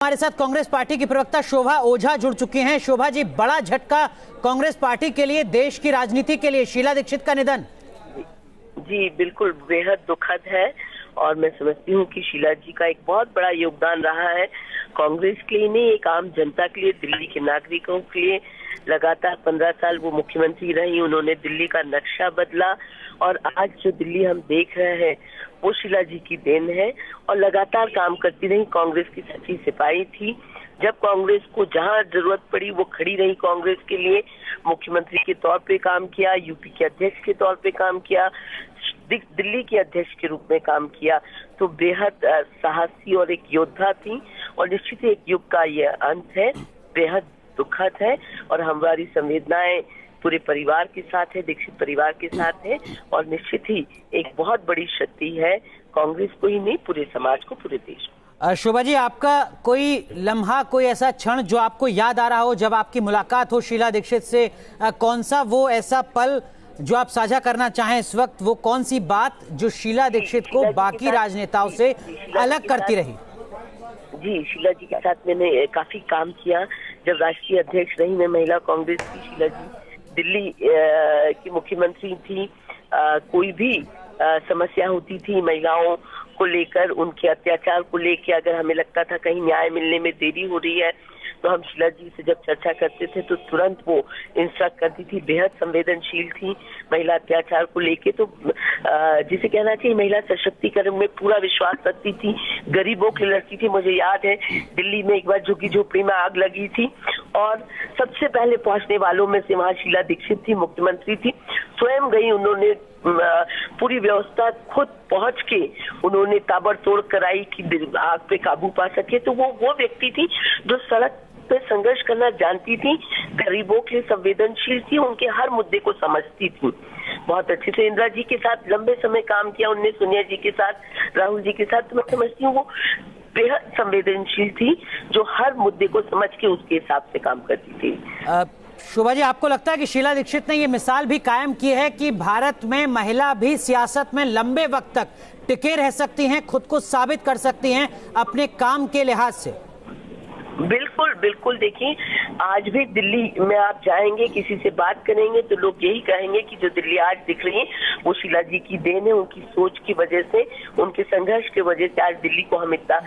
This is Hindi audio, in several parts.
हमारे साथ कांग्रेस पार्टी की प्रवक्ता शोभा ओझा जुड़ चुकी हैं। शोभा जी, बड़ा झटका कांग्रेस पार्टी के लिए, देश की राजनीति के लिए, शीला दीक्षित का निधन। जी बिल्कुल, बेहद दुखद है और मैं समझती हूँ कि शीला जी का एक बहुत बड़ा योगदान रहा है कांग्रेस के लिए नहीं, एक आम जनता के लिए, दिल्ली के नागरिकों के लिए। लगातार 15 साल वो मुख्यमंत्री रही, उन्होंने दिल्ली का नक्शा बदला और आज जो दिल्ली हम देख रहे हैं वो शीला जी की देन है। और लगातार काम करती रही, कांग्रेस की सच्ची सिपाही थी। जब कांग्रेस को जहां जरूरत पड़ी वो खड़ी रही कांग्रेस के लिए। मुख्यमंत्री के तौर पे काम किया, यूपी के अध्यक्ष के तौर पे काम किया, दिल्ली के अध्यक्ष के रूप में काम किया। तो बेहद साहसी और एक योद्धा थी और निश्चित एक युग का यह अंत है, बेहद दुखद है और हमारी संवेदनाएं पूरे परिवार के साथ है, दीक्षित परिवार के साथ है और निश्चित ही एक बहुत बड़ी क्षति है कांग्रेस को ही नहीं, पूरे समाज को, पूरे देश को। शोभा जी, आपका कोई लम्हा, कोई ऐसा क्षण जो आपको याद आ रहा हो जब आपकी मुलाकात हो शीला दीक्षित से, कौन सा वो ऐसा पल जो आप साझा करना चाहें इस वक्त? वो कौन सी बात जो शीला दीक्षित को बाकी राजनेताओं से अलग करती रही? जी, शीला जी के साथ मैंने काफी काम किया। जब राष्ट्रीय अध्यक्ष रही मैं महिला कांग्रेस की, शीला जी दिल्ली की मुख्यमंत्री थी। कोई भी समस्या होती थी महिलाओं को लेकर, उनके अत्याचार को लेकर, अगर हमें लगता था कहीं न्याय मिलने में देरी हो रही है तो हम शीला जी से जब चर्चा करते थे तो तुरंत वो इंस्ट्रक्ट करती थी। बेहद संवेदनशील थी महिला अत्याचार को लेके। तो जिसे कहना चाहिए महिला सशक्तिकरण में पूरा विश्वास रखती थी, गरीबों की लड़की थी। मुझे याद है दिल्ली में एक बार झुग्गी झोपड़ी में आग लगी थी और सबसे पहले पहुंचने वालों में से वहां शीला दीक्षित थी, मुख्यमंत्री थी। स्वयं गई, उन्होंने पूरी व्यवस्था खुद पहुंच के उन्होंने ताबड़तोड़ कराई कि आग पे काबू पा सके। तो वो व्यक्ति थी जो सड़क पे संघर्ष करना जानती थी, गरीबों के लिए संवेदनशील थी, उनके हर मुद्दे को समझती थी। बहुत अच्छे से इंदिरा जी के साथ लंबे समय काम किया उनने, सोनिया जी के साथ, राहुल जी के साथ। तो मैं समझती हूँ वो बेहद संवेदनशील थी जो हर मुद्दे को समझ के उसके हिसाब से काम करती थी। शोभा जी, आपको लगता है कि शीला दीक्षित ने ये मिसाल भी कायम की है कि भारत में महिला भी सियासत में लंबे वक्त तक टिके रह सकती हैं, खुद को साबित कर सकती हैं अपने काम के लिहाज से? बिल्कुल बिल्कुल, देखिए आज भी दिल्ली में आप जाएंगे, किसी से बात करेंगे तो लोग यही कहेंगे कि जो दिल्ली आज दिख रही है वो शीला जी की देन है। उनकी सोच की वजह से, उनके संघर्ष की वजह से आज दिल्ली को हम इतना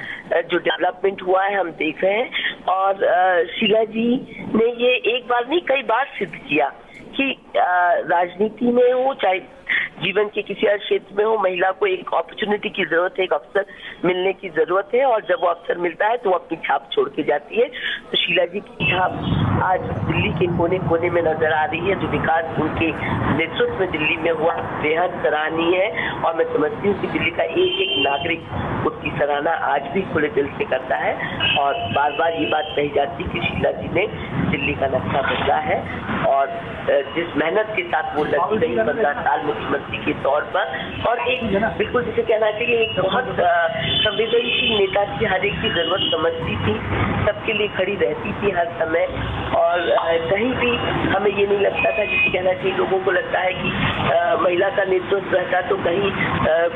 जो डेवलपमेंट हुआ है हम देख रहे हैं। और शीला जी ने ये एक बार नहीं कई बार सिद्ध किया कि राजनीति में हो चाहे जीवन के किसी और क्षेत्र में हो, महिला को एक अपॉर्चुनिटी की जरूरत है, एक अवसर मिलने की जरूरत है और जब वो अवसर मिलता है तो वो अपनी छाप छोड़ के जाती है। तो शीला जी की छाप आज दिल्ली के कोने कोने में नजर आ रही है। जो विकास उनके नेतृत्व में दिल्ली में हुआ बेहद सराहनीय है और मैं समझती हूँ कि दिल्ली का एक एक नागरिक उसकी सराहना आज भी खुले दिल से करता है। और बार बार ये बात कही जाती है कि शीला जी ने दिल्ली का नक्शा बदला है और जिस मेहनत के साथ वो लगी रही 15 साल मुख्यमंत्री के तौर पर, और एक बिल्कुल जिसे कहना चाहिए एक बहुत संवेदनशील नेता थी, हर एक की जरूरत समझती थी, सबके लिए खड़ी रहती थी हर समय। और कहीं भी हमें ये नहीं लगता था, जिसे कहना चाहिए लोगों को लगता है कि महिला का नेतृत्व रहता तो कहीं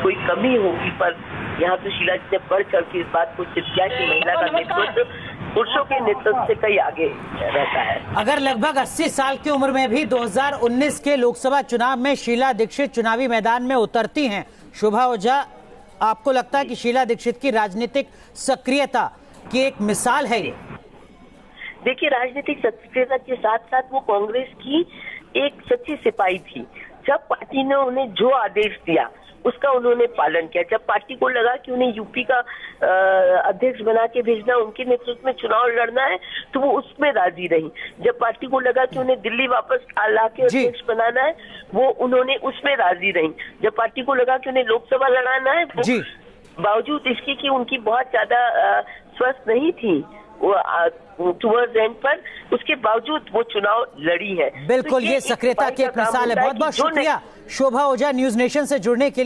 कोई कमी होगी, पर यहाँ तो शीला जी ने बढ़ चढ़ के इस बात को सिद्ध किया कि महिला का नेतृत्व पुरुषों के नेतृत्व से कई आगे रहता है। अगर लगभग 80 साल की उम्र में भी 2019 के लोकसभा चुनाव में शीला दीक्षित चुनावी मैदान में उतरती हैं, शोभा ओझा, आपको लगता है कि शीला दीक्षित की राजनीतिक सक्रियता की एक मिसाल है ये? देखिए, राजनीतिक सक्रियता के साथ साथ वो कांग्रेस की एक सच्ची सिपाही थी। जब पार्टी ने उन्हें जो आदेश दिया उसका उन्होंने पालन किया। जब पार्टी को लगा कि उन्हें यूपी का अध्यक्ष बना के भेजना, उनके नेतृत्व में चुनाव लड़ना है, तो वो उसमें राजी रही। जब पार्टी को लगा कि उन्हें दिल्ली वापस ला के अध्यक्ष बनाना है, वो उन्होंने उसमें राजी रही। जब पार्टी को लगा कि उन्हें लोकसभा लड़ाना है, बावजूद इसके कि उनकी बहुत ज्यादा स्वस्थ नहीं थी वो टुवर्ड्स एंड पर, उसके बावजूद वो चुनाव लड़ी है। बिल्कुल, ये सक्रियता की एक मिसाल है। बहुत बहुत शुक्रिया शोभा ओझा न्यूज नेशन से जुड़ने के लिए।